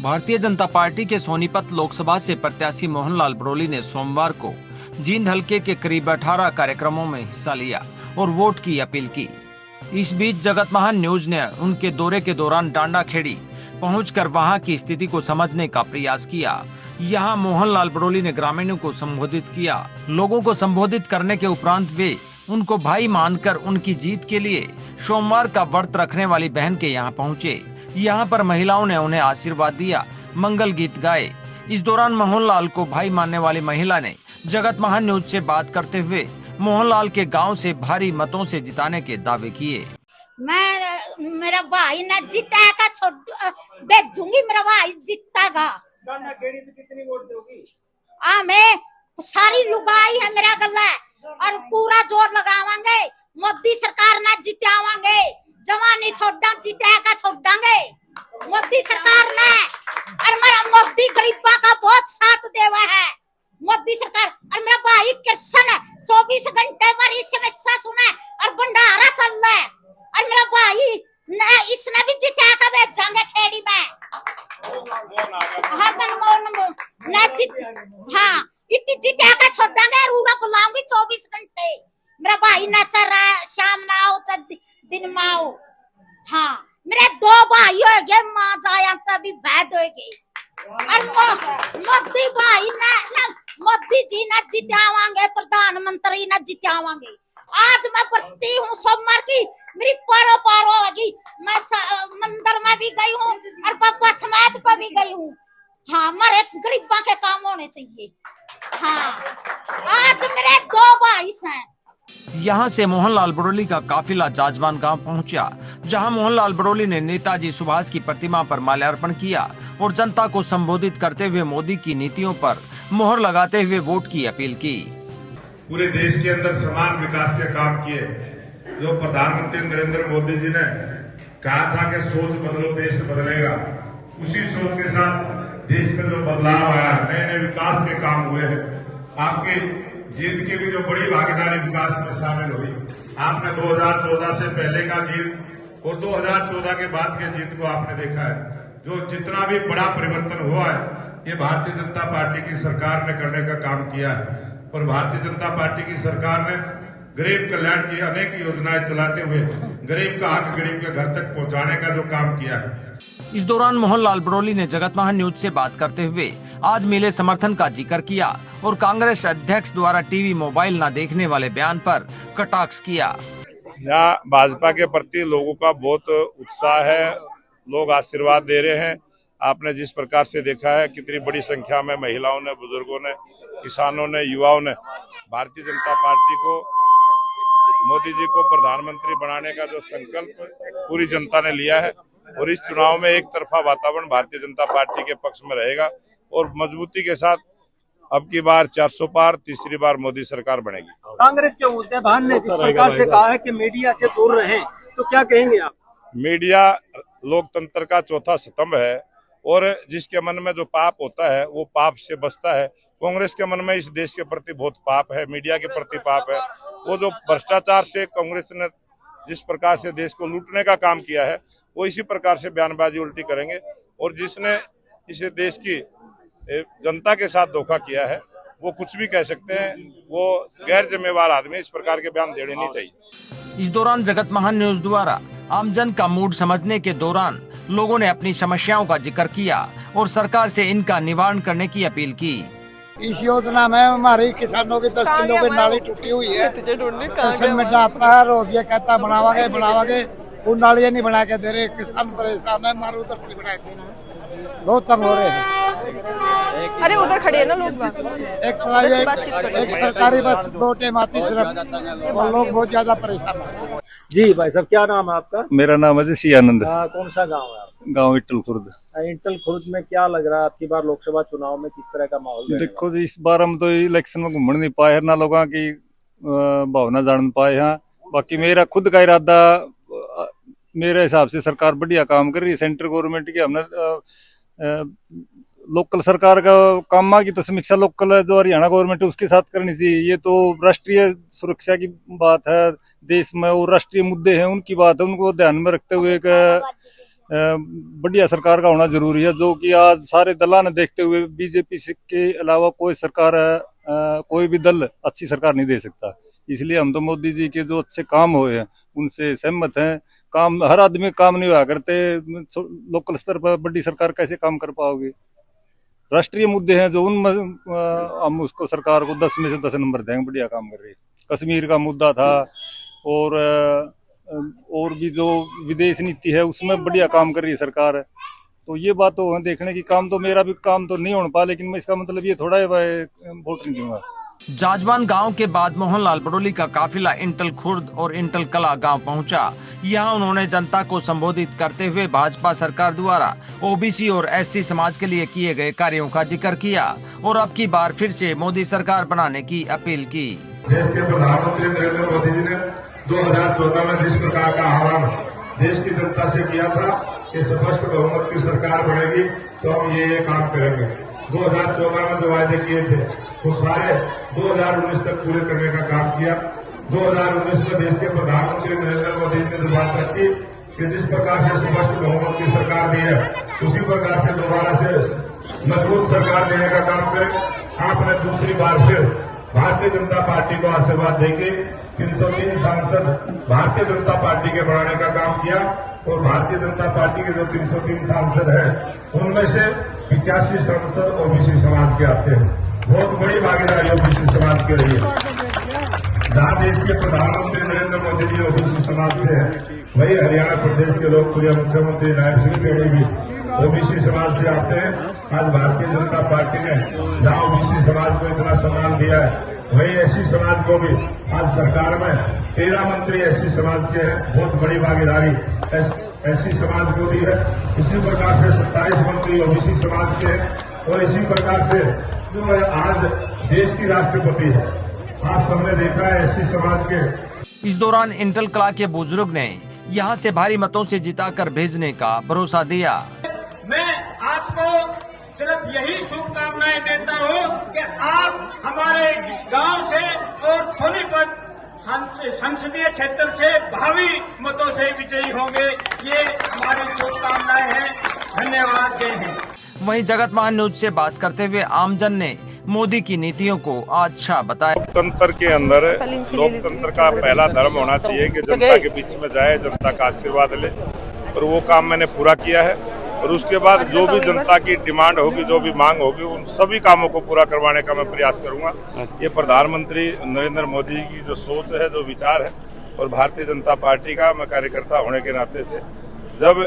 Bharatiya Janata party के सोनीपत लोकसभा से प्रत्याशी मोहनलाल बड़ोली ने सोमवार को जींद हलके के करीब 18 कार्यक्रमों में हिस्सा लिया और वोट की अपील की। इस बीच जगत महान न्यूज ने उनके दौरे के दौरान डांडा खेड़ी पहुंचकर वहां की स्थिति को समझने का प्रयास किया। यहां मोहनलाल बड़ोली ने ग्रामीणों को संबोधित किया। लोगों को संबोधित करने के उपरांत वे उनको भाई मानकर उनकी जीत के लिए सोमवार का व्रत रखने वाली बहन के यहाँ पहुँचे। यहाँ पर महिलाओं ने उन्हें आशीर्वाद दिया, मंगल गीत गाए। इस दौरान मोहनलाल को भाई मानने वाली महिला ने जगत महान न्यूज से बात करते हुए मोहनलाल के गांव से भारी मतों से जिताने के दावे किए। मेरा भाई ना जीतेगा, भेजूंगी, मेरा भाई जीतेगा। कितनी वोट दोगी? मैं सारी लुगाई है मेरा गला और पूरा जोर लगावांगे। मोदी सरकार ना जितावांगे, जवानी छोड़ा जीतेगा छोड़ांगे मोदी सरकार ने। और मेरा मोदी गरीबा का बहुत साथ देवा है मोदी सरकार। और मेरा भाई किशन 24 घंटे पर इस समस्या सुने और भंडारा चल रहा है। और मेरा भाई इसने भी जिताकर भेजांगे खेड़ी में। हाँ इतनी जिताकर छोड़ांगे और पूरा बुलाऊंगी 24 घंटे। मेरा भाई नाचा रहा है, शाम ना आओ दिन में आओ। हाँ मेरे 2 भाई हो गए, माँ जाया तभी बैद हो गई। और मोदी भाई ना मोदी जी ना जितावांगे, प्रधानमंत्री ना जितावांगे। आज मैं पढ़ती हूँ सोमवार की, मेरी पारो पारो होगी। मैं मंदिर में भी गई हूँ और बाबा समाज पर भी गई हूँ। हाँ हमारे गरीबा के काम होने चाहिए। हाँ आज मेरे 2 भाई हैं। यहाँ से मोहनलाल बड़ोली का काफिला जाजवान गांव पहुंचा, जहां मोहनलाल बड़ोली ने नेताजी सुभाष की प्रतिमा पर माल्यार्पण किया और जनता को संबोधित करते हुए मोदी की नीतियों पर मोहर लगाते हुए वोट की अपील की। पूरे देश के अंदर समान विकास के काम किए। जो प्रधानमंत्री नरेंद्र मोदी जी ने कहा था कि सोच बदलो देश बदलेगा, उसी सोच के साथ देश में जो बदलाव आया, नए नए विकास के काम हुए हैं। आपकी जीत की भी जो बड़ी भागीदारी विकास में शामिल हुई। आपने 2014 से पहले का जीत और 2014 के बाद के जीत को आपने देखा है। जो जितना भी बड़ा परिवर्तन हुआ है, ये भारतीय जनता पार्टी की सरकार ने करने का काम किया है। और भारतीय जनता पार्टी की सरकार ने गरीब कल्याण की अनेक योजनाएं चलाते हुए गरीब का हक गरीब के घर तक पहुंचाने का जो काम किया है। इस दौरान मोहनलाल बड़ोली ने जगत महान न्यूज से बात करते हुए आज मिले समर्थन का जिक्र किया और कांग्रेस अध्यक्ष द्वारा टीवी मोबाइल न देखने वाले बयान पर कटाक्ष किया। यहाँ भाजपा के प्रति लोगों का बहुत उत्साह है, लोग आशीर्वाद दे रहे हैं। आपने जिस प्रकार से देखा है, कितनी बड़ी संख्या में महिलाओं ने, बुजुर्गों ने, किसानों ने, युवाओं ने भारतीय जनता पार्टी को, मोदी जी को प्रधानमंत्री बनाने का जो संकल्प पूरी जनता ने लिया है। और इस चुनाव में एक तरफा वातावरण भारतीय जनता पार्टी के पक्ष में रहेगा और मजबूती के साथ अब की बार 400 पार, तीसरी बार मोदी सरकार बनेगी। कांग्रेस के उम्मीदवार ने जिस प्रकार से कहा है कि मीडिया से दूर रहें, तो क्या कहेंगे आप? मीडिया लोकतंत्र का चौथा स्तंभ है और जिसके मन में जो पाप होता है वो पाप से बचता है। कांग्रेस के मन में इस देश के प्रति बहुत पाप है, मीडिया के प्रति पाप है। वो जो भ्रष्टाचार से कांग्रेस ने जिस प्रकार से देश को लूटने का काम किया है, वो इसी प्रकार से बयानबाजी उल्टी करेंगे। और जिसने इस देश की जनता के साथ धोखा किया है, वो कुछ भी कह सकते हैं। वो गैर जिम्मेवार आदमी, इस प्रकार के बयान देने नहीं चाहिए। इस दौरान जगत महान न्यूज द्वारा आमजन का मूड समझने के दौरान लोगों ने अपनी समस्याओं का जिक्र किया और सरकार से इनका निवारण करने की अपील की। इस योजना में हमारी किसानों की 10 किलो की नाली टूटी हुई है। दर्शन में आता है, रोज ये कहता बनावागे, वो नालियाँ नहीं बना के दे रहे। किसान परेशान है, मारू धरती बनाए देना, बहुत तंग हो रहे हैं। अरे उधर खड़े हैं ना लोग। एक सरकारी बस 2 टाइम आती सिर्फ, और लोग बहुत ज्यादा परेशान है। जी भाई साहब, क्या नाम है आपका? मेरा नाम है जी आनंद। कौन सा गांव है? गांव इटल खुर्द। इटल खुर्द में क्या लग रहा है आपकी बार लोकसभा चुनाव में किस तरह का माहौल? देखो जी, इस बार हम तो इलेक्शन में घूमने नहीं पाए, ना लोगों की भावना जान पाए हैं। बाकी मेरा खुद का इरादा, मेरे हिसाब से सरकार बढ़िया काम कर रही है सेंट्रल गवर्नमेंट की। हमने लोकल सरकार का काम की तो समीक्षा लोकल जो हरियाणा गवर्नमेंट है उसके साथ करनी चाहिए। ये तो राष्ट्रीय सुरक्षा की बात है, देश में वो राष्ट्रीय मुद्दे हैं, उनकी बात है। उनको ध्यान में रखते हुए बढ़िया सरकार का होना जरूरी है, जो कि आज सारे दलों ने देखते हुए बीजेपी के अलावा कोई सरकार कोई भी दल अच्छी सरकार नहीं दे सकता। इसलिए हम तो मोदी जी के जो अच्छे काम हुए हैं उनसे सहमत हैं। काम हर आदमी काम नहीं हुआ करते, लोकल स्तर पर बड़ी सरकार कैसे काम कर पाओगे। राष्ट्रीय मुद्दे हैं जो उनमें हम उसको सरकार को 10 में से 10 नंबर देंगे, बढ़िया काम कर रही है। कश्मीर का मुद्दा था और भी जो विदेश नीति है उसमें बढ़िया काम कर रही है सरकार। तो ये बात तो देखने की, काम तो मेरा भी काम तो नहीं हो पा, लेकिन मैं इसका मतलब ये थोड़ा है वोट नहीं दूंगा। जाजवान गांव के बाद मोहनलाल बड़ोली का काफिला इंटल खुर्द और इंटल कला गांव पहुंचा। यहां उन्होंने जनता को संबोधित करते हुए भाजपा सरकार द्वारा ओबीसी और एससी समाज के लिए किए गए कार्यों का जिक्र किया और अब की बार फिर से मोदी सरकार बनाने की अपील की। देश के प्रधानमंत्री नरेंद्र मोदी जी ने 2014 में जिस प्रकार का आह्वान देश की जनता से किया था कि स्पष्ट बहुमत की सरकार बनेगी तो हम ये काम करेंगे। 2014 में जो वायदे किए थे वो सारे 2019 तक पूरे करने का काम किया। 2019 में देश के प्रधानमंत्री नरेंद्र मोदी जी ने जो बात रखी कि जिस प्रकार से स्पष्ट बहुमत की सरकार दी है उसी प्रकार से दोबारा से मजबूत सरकार देने का काम करें। आपने दूसरी बार फिर भारतीय जनता पार्टी को आशीर्वाद देके 303 सांसद भारतीय जनता पार्टी के बढ़ाने का काम किया और भारतीय जनता पार्टी के जो 303 सांसद हैं उनमें से 85 सांसद ओबीसी समाज के आते हैं। बहुत बड़ी भागीदारी ओबीसी समाज की रही है। जहां देश के प्रधानमंत्री नरेंद्र मोदी जी ओबीसी समाज से हैं, वही हरियाणा प्रदेश के लोकप्रिय मुख्यमंत्री नायब सिंह सेठी भी ओबीसी समाज से आते हैं। आज भारतीय जनता पार्टी ने जहां ओबीसी समाज को इतना सम्मान दिया है, वही एससी समाज को भी आज सरकार में 13 मंत्री एससी समाज के हैं। बहुत बड़ी भागीदारी एससी समाज को भी है। इसी प्रकार से 27 मंत्री ओबीसी समाज के हैं और इसी प्रकार से जो आज देश की राष्ट्रपति है आप सबने देखा है एससी समाज के। इस दौरान इंटल कला के बुजुर्ग ने यहां से भारी मतों से जिताकर भेजने का भरोसा दिया। मैं आपको सिर्फ यही शुभकामनाएं देता हूं कि आप हमारे गांव से और सोनीपत संसदीय क्षेत्र से भावी मतों से विजयी होंगे, ये हमारी शुभकामनाएं हैं। धन्यवाद, जय हिंद। वहीं जगत महान न्यूज से बात करते हुए आमजन ने मोदी की नीतियों को अच्छा बताया। लोकतंत्र के अंदर लोकतंत्र का पहला धर्म होना चाहिए कि जनता के बीच में जाए, जनता का आशीर्वाद ले, और वो काम मैंने पूरा किया है। और उसके बाद जो भी जनता की डिमांड होगी, जो भी मांग होगी, उन सभी कामों को पूरा करवाने का मैं प्रयास करूंगा। ये प्रधानमंत्री नरेंद्र मोदी की जो सोच है, जो विचार है, और भारतीय जनता पार्टी का मैं कार्यकर्ता होने के नाते से, जब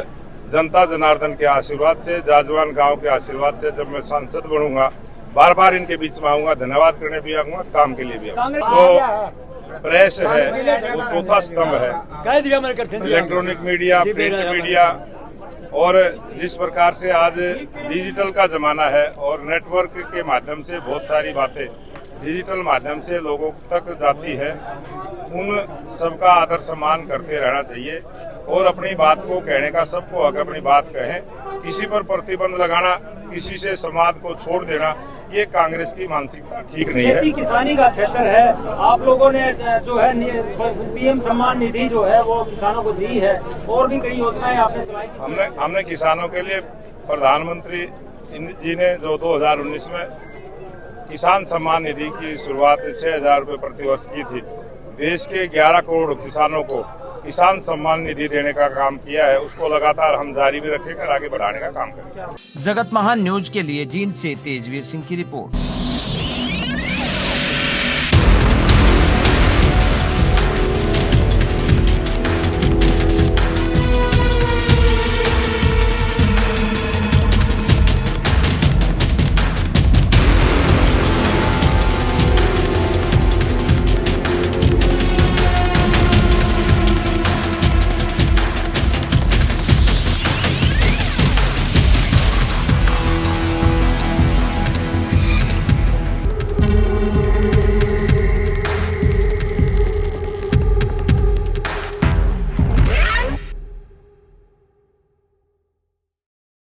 जनता जनार्दन के आशीर्वाद से, जाजवान गाँव के आशीर्वाद से जब मैं सांसद बनूंगा, बार बार इनके बीच में आऊंगा, धन्यवाद करने भी आऊंगा, काम के लिए भी आऊंगा। तो प्रेस है वो चौथा स्तंभ है, इलेक्ट्रॉनिक मीडिया, प्रिंट मीडिया, और जिस प्रकार से आज डिजिटल का जमाना है और नेटवर्क के माध्यम से बहुत सारी बातें डिजिटल माध्यम से लोगों तक जाती है, उन सबका आदर सम्मान करते रहना चाहिए और अपनी बात को कहने का सबको अगर अपनी बात कहें। किसी पर प्रतिबंध लगाना, किसी से संवाद को छोड़ देना, ये कांग्रेस की मानसिकता ठीक नहीं है। किसानी का क्षेत्र है, आप लोगों ने जो है पीएम सम्मान निधि जो है वो किसानों को दी है, और भी कई योजनाएं आपने चलाई। हमने किसानों के लिए प्रधानमंत्री जी ने जो 2019 में किसान सम्मान निधि की शुरुआत 6,000 रुपये प्रतिवर्ष की थी, देश के 11 करोड़ किसानों को किसान सम्मान निधि देने का काम किया है। उसको लगातार हम जारी भी रखेंगे और आगे बढ़ाने का काम करेंगे। जगत महान न्यूज के लिए जींद से तेजवीर सिंह की रिपोर्ट।